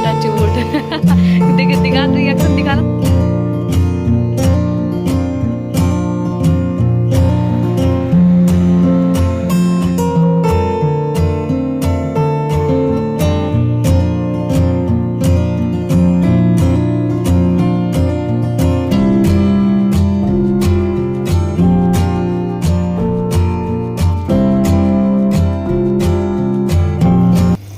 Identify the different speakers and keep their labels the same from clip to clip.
Speaker 1: Touch wood. दिखा reaction दिखा।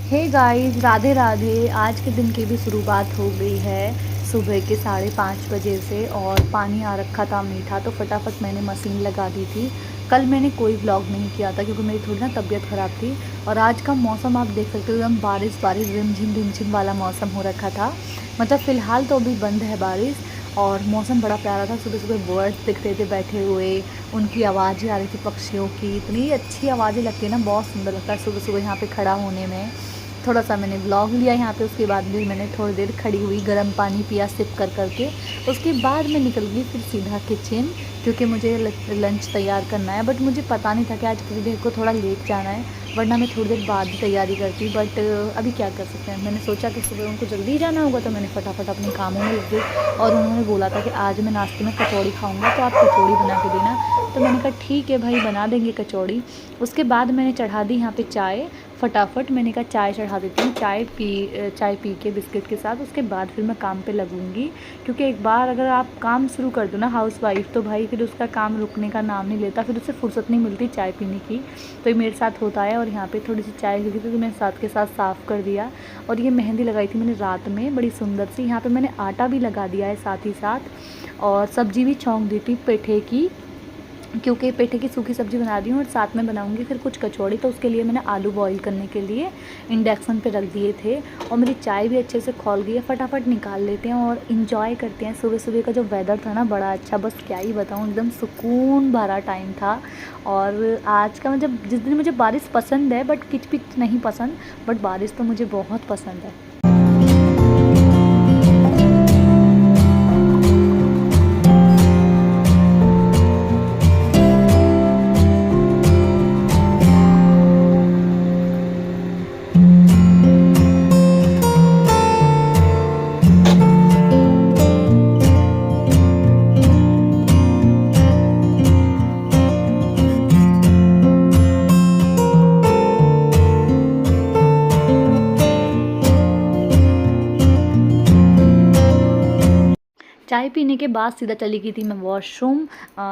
Speaker 1: Hey guys, Radhe Radhe. आज के दिन की भी शुरुआत हो गई है सुबह के 5:30 बजे से, और पानी आ रखा था मीठा, तो फटाफट मैंने मशीन लगा दी थी। कल मैंने कोई व्लॉग नहीं किया था क्योंकि मेरी थोड़ी ना तबीयत ख़राब थी। और आज का मौसम आप देख सकते हो, एकदम बारिश बारिश रिमझिम वाला मौसम हो रखा था। मतलब फ़िलहाल तो अभी बंद है बारिश, और मौसम बड़ा प्यारा था। सुबह सुबह बर्ड्स दिख रहे थे बैठे हुए, उनकी आवाज़ें आ रही थी पक्षियों की। इतनी अच्छी आवाज़ें लगती है ना, बहुत सुंदर लगता है सुबह सुबह यहाँ पे खड़ा होने में। थोड़ा सा मैंने व्लॉग लिया यहाँ पे, उसके बाद भी मैंने थोड़ी देर खड़ी हुई, गर्म पानी पिया सिप कर करके। उसके बाद मैं निकल गई फिर सीधा किचन, क्योंकि मुझे लंच तैयार करना है। बट मुझे पता नहीं था कि आज मेरे को थोड़ा लेट जाना है, वरना मैं थोड़ी देर बाद ही तैयारी करती। बट अभी क्या कर सकते हैं, मैंने सोचा कि सुबह उनको जल्दी जाना होगा, तो मैंने फटाफट अपने कामों में लग गई। और उन्होंने बोला था कि आज मैं नाश्ते में कचौड़ी खाऊंगा, तो आप कचौड़ी बना के देना। तो मैंने कहा ठीक है भाई, बना देंगे कचौड़ी। उसके बाद मैंने चढ़ा दी यहाँ पे चाय। फटाफट मैंने कहा चाय चढ़ा देती हूँ, चाय पी के बिस्किट के साथ उसके बाद फिर मैं काम पे लगूंगी। क्योंकि एक बार अगर आप काम शुरू कर दो ना हाउसवाइफ, तो भाई फिर उसका काम रुकने का नाम नहीं लेता, फिर उससे फुर्सत नहीं मिलती चाय पीने की। तो ये मेरे साथ होता है। और यहाँ पे थोड़ी सी चाय गिरी थी तो मैंने साथ के साथ साफ़ कर दिया। और ये मेहंदी लगाई थी मैंने रात में, बड़ी सुंदर सी। यहाँ पर मैंने आटा भी लगा दिया है साथ ही साथ, और सब्ज़ी भी छौंक दी थी पेठे की, क्योंकि पेठे की सूखी सब्ज़ी बना रही हूँ और साथ में बनाऊँगी फिर कुछ कचौड़ी। तो उसके लिए मैंने आलू बॉईल करने के लिए इंडक्शन पे रख दिए थे। और मेरी चाय भी अच्छे से खौल गई है, फटाफट निकाल लेते हैं और इन्जॉय करते हैं। सुबह सुबह का जो वेदर था ना, बड़ा अच्छा, बस क्या ही बताऊँ, एकदम सुकून भरा टाइम था। और आज का मतलब, जिस दिन मुझे बारिश पसंद है बट किच पिच नहीं पसंद, बट बारिश तो मुझे बहुत पसंद है। चाय पीने के बाद सीधा चली गई थी मैं वॉशरूम।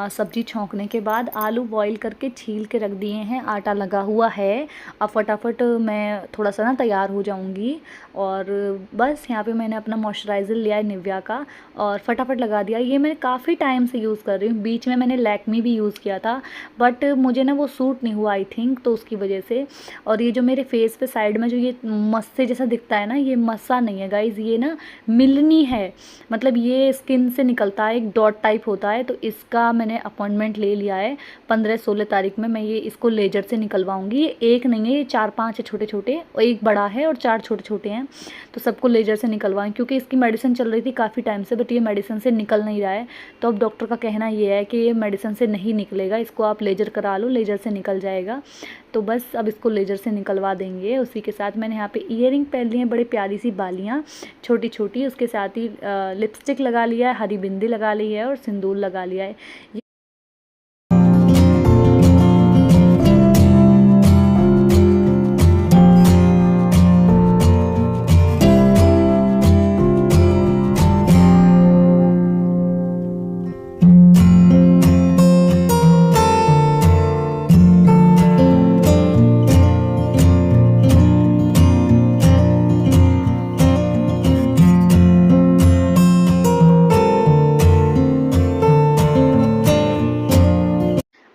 Speaker 1: सब्ज़ी छौंकने के बाद आलू बॉईल करके छील के रख दिए हैं, आटा लगा हुआ है। अब फटाफट मैं थोड़ा सा ना तैयार हो जाऊंगी। और बस यहाँ पे मैंने अपना मॉइस्चराइज़र लिया है निविया का, और फटाफट लगा दिया। ये मैं काफ़ी टाइम से यूज़ कर रही हूँ, बीच में मैंने लैक्मी भी यूज़ किया था, बट मुझे ना वो सूट नहीं हुआ आई थिंक, तो उसकी वजह से। और ये जो मेरे फेस पे साइड में जो ये मस्से जैसा दिखता है ना, ये मस्सा नहीं है गाइज़, ये ना मिलनी है। मतलब ये स्किन से निकलता है, एक डॉट टाइप होता है। तो इसका मैंने अपॉइंटमेंट ले लिया है 15-16 तारीख में। मैं ये इसको लेजर से निकलवाऊंगी। ये एक नहीं है, ये 4-5 है छोटे छोटे, और एक बड़ा है और 4 छोटे छोटे हैं। तो सबको लेजर से निकलवाएं, क्योंकि इसकी मेडिसिन चल रही थी काफ़ी टाइम से, बट ये मेडिसिन से निकल नहीं रहा है। तो अब डॉक्टर का कहना ये है कि ये मेडिसिन से नहीं निकलेगा, इसको आप लेजर करा लो, लेजर से निकल जाएगा। तो बस अब इसको लेजर से निकलवा देंगे। उसी के साथ मैंने यहाँ पे ईयरिंग पहन ली है, बड़ी प्यारी सी बालियाँ छोटी छोटी। उसके साथ ही लिपस्टिक लगा लिया है, हरी बिंदी लगा ली है, और सिंदूर लगा लिया है।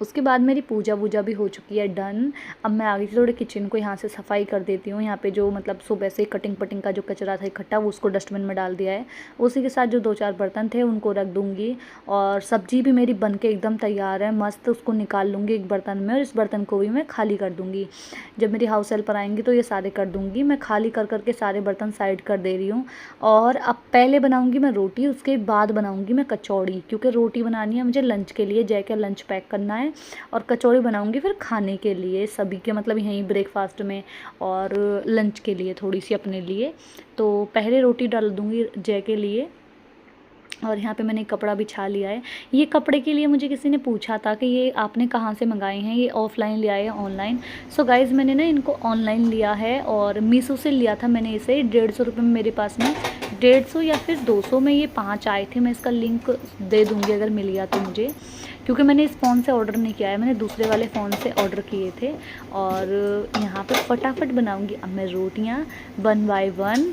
Speaker 1: उसके बाद मेरी पूजा वूजा भी हो चुकी है डन। अब मैं आ गई थी थोड़े किचन को यहाँ से सफाई कर देती हूँ। यहाँ पे जो मतलब सुबह से कटिंग पटिंग का जो कचरा था इकट्ठा, वो उसको डस्टबिन में डाल दिया है। उसी के साथ जो 2-4 बर्तन थे उनको रख दूँगी। और सब्जी भी मेरी बन के एकदम तैयार है मस्त, उसको निकाल लूँगी एक बर्तन में, और इस बर्तन को भी मैं खाली कर दूँगी। जब मेरी हाउस हेल्पर आएंगी तो ये सारे कर दूँगी। मैं खाली कर करके सारे बर्तन साइड कर दे रही हूँ। और अब पहले बनाऊँगी मैं रोटी, उसके बाद बनाऊँगी मैं कचौड़ी, क्योंकि रोटी बनानी है मुझे लंच के लिए, जय का लंच पैक करना है। और कचौड़ी बनाऊँगी फिर खाने के लिए सभी के, मतलब यहीं ब्रेकफास्ट में और लंच के लिए थोड़ी सी अपने लिए। तो पहले रोटी डाल दूँगी जय के लिए। और यहाँ पे मैंने एक कपड़ा बिछा लिया है। ये कपड़े के लिए मुझे किसी ने पूछा था कि ये आपने कहाँ से मंगाए हैं, ये ऑफ़लाइन ले आए या ऑनलाइन। सो गाइज़ मैंने ना इनको ऑनलाइन लिया है और मीशो से लिया था मैंने इसे 150 रुपये में, मेरे पास में 150 या फिर 200 में ये 5 आए थे। मैं इसका लिंक दे दूँगी अगर मिल गया तो मुझे, क्योंकि मैंने इस फ़ोन से ऑर्डर नहीं किया है, मैंने दूसरे वाले फ़ोन से ऑर्डर किए थे। और यहाँ पर फटाफट बनाऊँगी अब मैं रोटियाँ 1 बाय 1।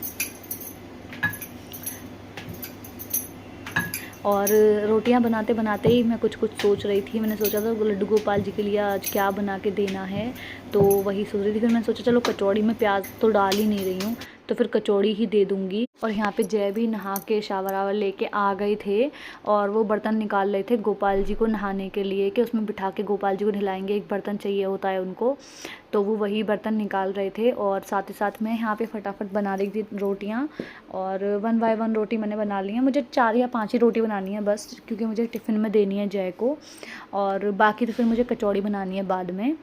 Speaker 1: और रोटियां बनाते बनाते ही मैं कुछ कुछ सोच रही थी। मैंने सोचा था लड्डू गोपाल जी के लिए आज क्या बना के देना है, तो वही सोच रही थी। फिर मैंने सोचा चलो कचौड़ी में प्याज तो डाल ही नहीं रही हूँ, तो फिर कचौड़ी ही दे दूँगी। और यहाँ पे जय भी नहा के शावर आवर लेके आ गए थे और वो बर्तन निकाल रहे थे गोपाल जी को नहाने के लिए, कि उसमें बिठा के गोपाल जी को नहलाएंगे, एक बर्तन चाहिए होता है उनको, तो वो वही बर्तन निकाल रहे थे। और साथ ही साथ मैं यहाँ पे फटाफट बना रही थी रोटियाँ, और 1 बाय 1 रोटी मैंने बना ली है। मुझे 4 या 5 ही रोटी बनानी है बस, क्योंकि मुझे टिफ़िन में देनी है जय को, और बाकी तो फिर मुझे कचौड़ी बनानी है बाद में।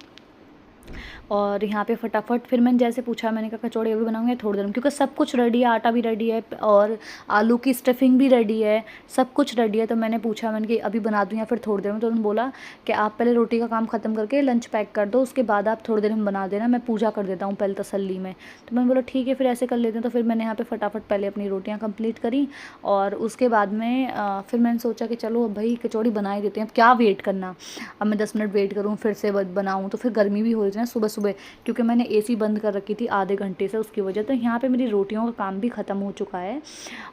Speaker 1: और यहाँ पे फटाफट फिर मैंने जैसे पूछा, मैंने कहा कचौड़ी अभी बनाऊँगी थोड़ी देर में, क्योंकि सब कुछ रेडी है, आटा भी रेडी है और आलू की स्टफिंग भी रेडी है, सब कुछ रेडी है। तो मैंने पूछा, मैंने कि अभी बना दूँ या फिर थोड़ी देर में, तो उन्होंने बोला कि आप पहले रोटी का काम ख़त्म करके लंच पैक कर दो, उसके बाद आप थोड़ी देर में बना देना, मैं पूजा कर देता हूँ पहले तसल्ली में। तो मैंने बोला ठीक है फिर ऐसे कर लेते हैं। तो फिर मैंने यहाँ पर फटाफट पहले अपनी रोटियाँ कम्प्लीट करी, और उसके बाद में फिर मैंने सोचा कि चलो अब भाई कचौड़ी बना ही देते हैं, अब क्या वेट करना, अब मैं 10 मिनट वेट करूँ फिर से बनाऊँ, तो फिर गर्मी भी हो रही थी ना सुबह सुबह, क्योंकि मैंने एसी बंद कर रखी थी आधे घंटे से उसकी वजह। तो यहाँ पे मेरी रोटियों का काम भी ख़त्म हो चुका है,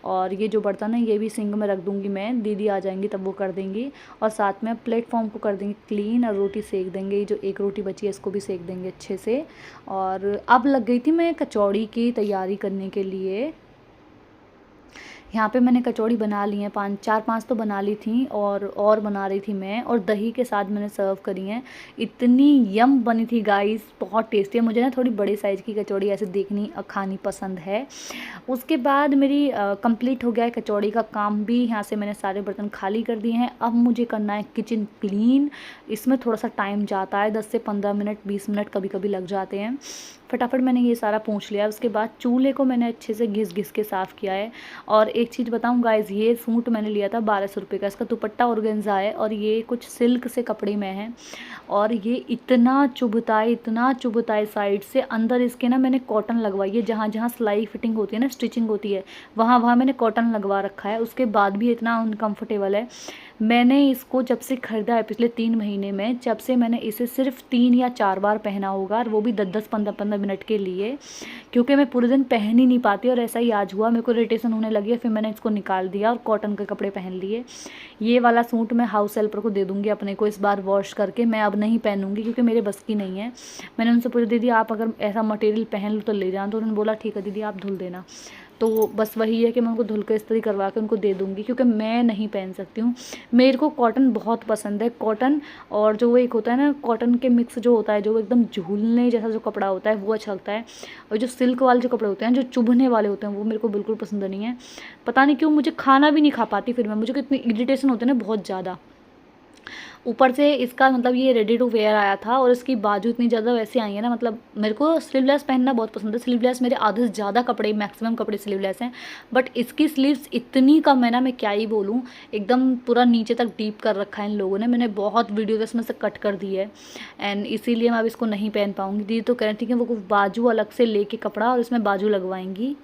Speaker 1: और ये जो बर्तन है ये भी सिंक में रख दूँगी मैं, दीदी आ जाएंगी तब वो कर देंगी। और साथ में प्लेटफॉर्म को कर देंगे क्लीन, और रोटी सेक देंगे, जो एक रोटी बची है इसको भी सेक देंगे अच्छे से। और अब लग गई थी मैं कचौड़ी की तैयारी करने के लिए। यहाँ पे मैंने कचौड़ी बना ली हैं, 4-5 तो बना ली थी, और बना रही थी मैं, और दही के साथ मैंने सर्व करी हैं। इतनी यम बनी थी गाइस, बहुत टेस्टी है। मुझे ना थोड़ी बड़े साइज़ की कचौड़ी ऐसे देखनी और खानी पसंद है। उसके बाद मेरी कंप्लीट हो गया है कचौड़ी का काम भी। यहाँ से मैंने सारे बर्तन खाली कर दिए हैं। अब मुझे करना है किचन क्लीन। इसमें थोड़ा सा टाइम जाता है, 10 से 15 मिनट, 20 मिनट कभी कभी लग जाते हैं। फटाफट मैंने ये सारा पूछ लिया। उसके बाद चूल्हे को मैंने अच्छे से घिस घिस के साफ़ किया है। और एक चीज़ बताऊँ गाइज़, ये सूट मैंने लिया था 1200 रुपये का, इसका दुपट्टा ऑर्गेन्जा है, और ये कुछ सिल्क से कपड़े में है, और ये इतना चुभता है साइड से। अंदर इसके ना मैंने कॉटन लगवाई है, जहाँ जहाँ सिलाई फिटिंग होती है ना, स्टिचिंग होती है, वहाँ वहाँ मैंने कॉटन लगवा रखा है। उसके बाद भी इतना अनकम्फर्टेबल है। मैंने इसको जब से ख़रीदा है पिछले 3 महीने में, जब से मैंने इसे सिर्फ 3 या 4 बार पहना होगा, और वो भी 10-10, 15-15 मिनट के लिए, क्योंकि मैं पूरे दिन पहन ही नहीं पाती। और ऐसा ही आज हुआ, मेरे को इरिटेशन होने लगी है, फिर मैंने इसको निकाल दिया और कॉटन के कपड़े पहन लिए। ये वाला सूट मैं हाउस हेल्पर को दे दूँगी अपने को इस बार वॉश करके, मैं अब नहीं पहनूँगी क्योंकि मेरे बस की नहीं है। मैंने उनसे पूछा दीदी आप अगर ऐसा मटेरियल पहन लो तो ले जाना, तो उन्होंने बोला ठीक है दीदी आप धुल देना। तो बस वही है कि मैं उनको धुल के इस्त्री करवा के उनको दे दूँगी, क्योंकि मैं नहीं पहन सकती हूँ। मेरे को कॉटन बहुत पसंद है, कॉटन, और जो वो एक होता है ना कॉटन के मिक्स जो होता है, जो एकदम झूलने जैसा जो कपड़ा होता है वो अच्छा लगता है। और जो सिल्क वाले जो कपड़े होते हैं, जो चुभने वाले होते हैं, वो मेरे को बिल्कुल पसंद नहीं है। पता नहीं क्यों, मुझे खाना भी नहीं खा पाती फिर मैं, मुझे कितनी इरिटेशन होती है ना बहुत ज़्यादा। ऊपर से इसका मतलब ये रेडी टू वेयर आया था, और इसकी बाजू इतनी ज़्यादा वैसे आई है ना, मतलब मेरे को स्लीवलेस पहनना बहुत पसंद है। स्लीवलेस मेरे आधे से ज़्यादा कपड़े, मैक्सिमम कपड़े स्लीवलेस हैं, बट इसकी स्लीव्स इतनी कम है ना, मैं क्या ही बोलूँ, एकदम पूरा नीचे तक डीप कर रखा है इन लोगों ने। मैंने बहुत वीडियो इसमें से कट कर दी है, एंड इसीलिए मैं अब इसको नहीं पहन पाऊँगी। दीदी तो कह रही थी कि वो बाजू अलग से लेके कपड़ा और इसमें बाजू लगवाएंगी।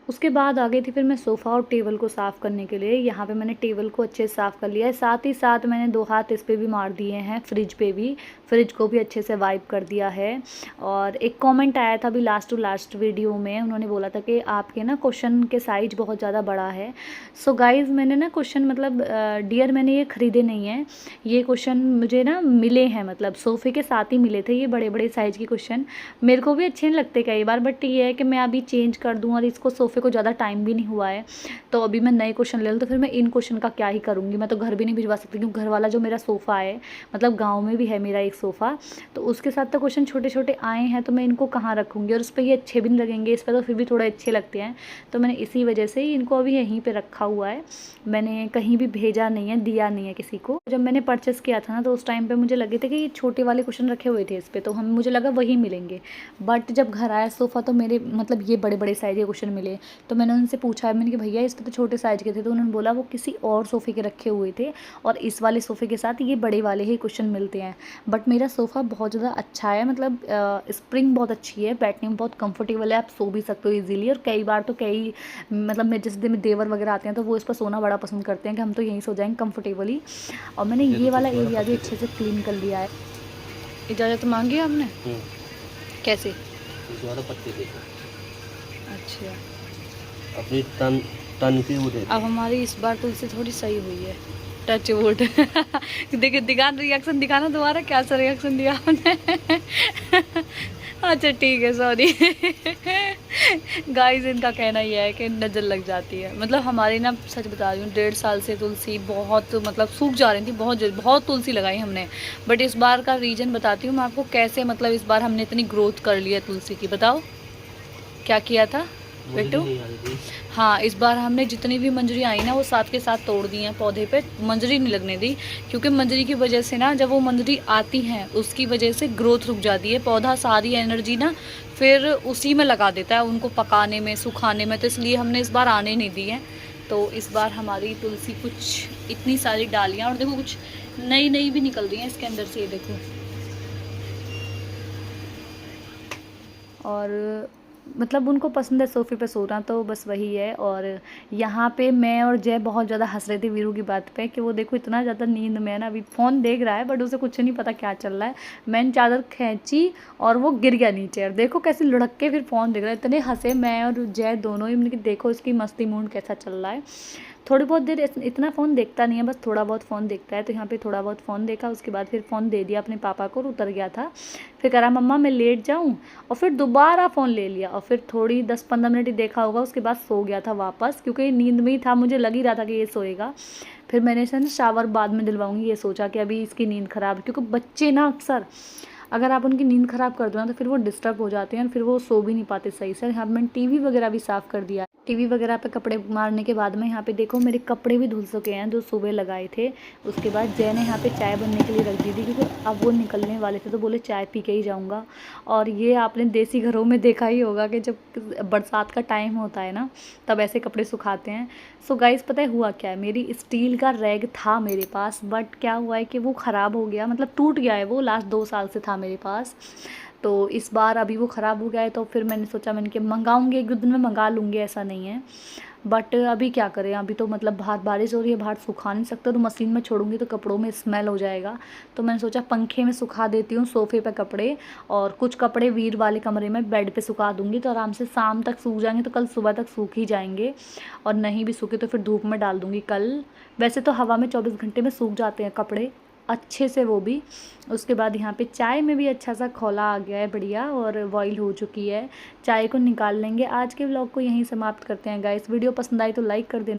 Speaker 1: उसके बाद आ गई थी फिर मैं सोफ़ा और टेबल को साफ़ करने के लिए। यहाँ पे मैंने टेबल को अच्छे से साफ़ कर लिया है, साथ ही साथ मैंने 2 हाथ इस पे भी मार दिए हैं, फ्रिज पे भी, फ्रिज को भी अच्छे से वाइप कर दिया है। और एक कमेंट आया था अभी लास्ट टू लास्ट वीडियो में, उन्होंने बोला था कि आपके ना क्वेश्चन के साइज बहुत ज़्यादा बड़ा है। सो गाइज़ मैंने ना क्वेश्चन मतलब डियर मैंने ये ख़रीदे नहीं हैं, ये क्वेश्चन मुझे ना मिले हैं, मतलब सोफ़े के साथ ही मिले थे ये बड़े बड़े साइज़ के क्वेश्चन। मेरे को भी अच्छे नहीं लगते कई बार, बट ये है कि मैं अभी चेंज कर दूँ और इसको सोफ़े को ज़्यादा टाइम भी नहीं हुआ है, तो अभी मैं नए क्वेश्चन ले लूँ तो फिर मैं इन क्वेश्चन का क्या ही करूँगी। मैं तो घर भी नहीं भिजवा सकती, क्योंकि घर वाला जो मेरा सोफ़ा है, मतलब गाँव में भी है मेरा एक सोफ़ा, तो उसके साथ तो क्वेश्चन छोटे छोटे आए हैं, तो मैं इनको कहाँ रखूँगी, और उस पर ये अच्छे भी नहीं लगेंगे, इस पर तो फिर भी थोड़े अच्छे लगते हैं। तो मैंने इसी वजह से ही इनको अभी यहीं पर रखा हुआ है, मैंने कहीं भी भेजा नहीं है, दिया नहीं है किसी को। जब मैंने परचेस किया था ना, तो उस टाइम पे मुझे लगे थे कि ये छोटे वाले क्वेश्चन रखे हुए थे इस पे, तो हम मुझे लगा वही मिलेंगे। बट जब घर आया सोफ़ा, तो मेरे मतलब ये बड़े बड़े साइज़ के क्वेश्चन मिले। तो मैंने उनसे पूछा, मैंने कि भैया इस पे तो छोटे साइज़ के थे, तो उन्होंने बोला वो किसी और सोफ़े के रखे हुए थे, और इस वाले सोफ़े के साथ ये बड़े वाले ही क्वेश्चन मिलते हैं। बट मेरा सोफ़ा बहुत ज़्यादा अच्छा है, मतलब स्प्रिंग बहुत अच्छी है, बैठने में बहुत कंफर्टेबल है, आप सो भी सकते हो ईजिली। और कई बार तो मतलब मैं जिस दिन देवर वगैरह आते हैं, तो वो इस पर सोना बड़ा पसंद करते हैं कि हम तो यहीं सो जाएंगे कंफर्टेबली। और मैंने ये वाला एरिया भी अच्छे से क्लीन कर लिया है। इजाज़त मांगी आपने? कैसे?
Speaker 2: पत्ते देखो।
Speaker 1: अच्छा,
Speaker 2: अपनी तन तन की वो दे।
Speaker 1: अब हमारी इस बार तुलसी थोड़ी सही हुई है, टच वुड। देखिए रिएक्शन दिखाना दोबारा, क्या सा रिएक्शन दिया आपने? अच्छा ठीक है, सॉरी। गाइस इनका कहना यह है कि नज़र लग जाती है। मतलब हमारी ना, सच बता रही हूँ, 1.5 साल से तुलसी बहुत मतलब सूख जा रही थी, बहुत तुलसी लगाई हमने। बट इस बार का रीज़न बताती हूँ मैं आपको, कैसे मतलब इस बार हमने इतनी ग्रोथ कर ली है तुलसी की। बताओ क्या किया था बेटू? हाँ, इस बार हमने जितनी भी मंजरी आई ना, वो साथ के साथ तोड़ दी हैं पौधे पे, मंजरी नहीं लगने दी। क्योंकि मंजरी की वजह से ना, जब वो मंजरी आती हैं, उसकी वजह से ग्रोथ रुक जाती है, पौधा सारी एनर्जी ना फिर उसी में लगा देता है, उनको पकाने में, सुखाने में। तो इसलिए हमने इस बार आने नहीं दी है। तो इस बार हमारी तुलसी कुछ इतनी सारी डालियाँ, और देखो कुछ नई नई भी निकल रही हैं इसके अंदर से, ये देखो। और मतलब उनको पसंद है सोफ़े पे सोना, तो बस वही है। और यहाँ पे मैं और जय बहुत ज़्यादा हंस रहे थे वीरू की बात पे, कि वो देखो इतना ज़्यादा नींद में है ना, अभी फ़ोन देख रहा है, बट उसे कुछ नहीं पता क्या चल रहा है। मैंने चादर खींची और वो गिर गया नीचे, और देखो कैसे लुढ़क के फिर फ़ोन देख रहा है। इतने हंसे मैं और जय दोनों ही, मैंने कि देखो इसकी मस्ती मूड कैसा चल रहा है। थोड़ी बहुत देर इतना फ़ोन देखता नहीं है, बस थोड़ा बहुत फ़ोन देखता है। तो यहाँ पे थोड़ा बहुत फ़ोन देखा, उसके बाद फिर फ़ोन दे दिया अपने पापा को और उतर गया था। फिर कह रहा मम्मा मैं लेट जाऊँ, और फिर दोबारा फ़ोन ले लिया, और फिर थोड़ी 10-15 मिनट ही देखा होगा, उसके बाद सो गया था वापस, क्योंकि नींद में ही था, मुझे लग ही रहा था कि ये सोएगा। फिर मैंने इसे ना शावर बाद में दिलवाऊंगी, ये सोचा कि अभी इसकी नींद ख़राब है, क्योंकि बच्चे ना अक्सर अगर आप उनकी नींद ख़राब कर दो ना, तो फिर वो डिस्टर्ब हो जाते हैं, फिर वो सो भी नहीं पाते सही से। यहाँ मैंने टीवी वगैरह भी साफ़ कर दिया। टीवी वगैरह पे कपड़े मारने के बाद में यहाँ पे देखो मेरे कपड़े भी धुल चुके हैं, जो सुबह लगाए थे। उसके बाद जय ने यहाँ पे चाय बनने के लिए रख दी थी, क्योंकि अब वो निकलने वाले थे, तो बोले चाय पी के ही जाऊँगा। और ये आपने देसी घरों में देखा ही होगा कि जब बरसात का टाइम होता है ना, तब ऐसे कपड़े सुखाते हैं। सो गाइस पता है हुआ क्या है, मेरी स्टील का रैग था मेरे पास, बट क्या हुआ है कि वो ख़राब हो गया, मतलब टूट गया है वो, लास्ट 2 साल से था मेरे पास। तो इस बार अभी वो ख़राब हो गया है, तो फिर मैंने सोचा, मैंने कि मंगाऊंगी, 1-2 दिन में मंगा लूँगी, ऐसा नहीं है। बट अभी क्या करें, अभी तो मतलब बाहर बारिश हो रही है, बाहर सुखा नहीं सकते, तो मशीन में छोड़ूंगी तो कपड़ों में स्मेल हो जाएगा। तो मैंने सोचा पंखे में सुखा देती हूँ सोफ़े पे कपड़े, और कुछ कपड़े वीर वाले कमरे में बेड पे सुखा दूँगी, तो आराम से शाम तक सूख जाएंगे, तो कल सुबह तक सूख ही जाएंगे। और नहीं भी सूखे तो फिर धूप में डाल दूँगी कल। वैसे तो हवा में 24 घंटे में सूख जाते हैं कपड़े अच्छे से, वो भी। उसके बाद यहाँ पे चाय में भी अच्छा सा खौला आ गया है बढ़िया, और बॉईल हो चुकी है। चाय को निकाल लेंगे। आज के व्लॉग को यहीं समाप्त करते हैं गाइस। वीडियो पसंद आई तो लाइक कर देना।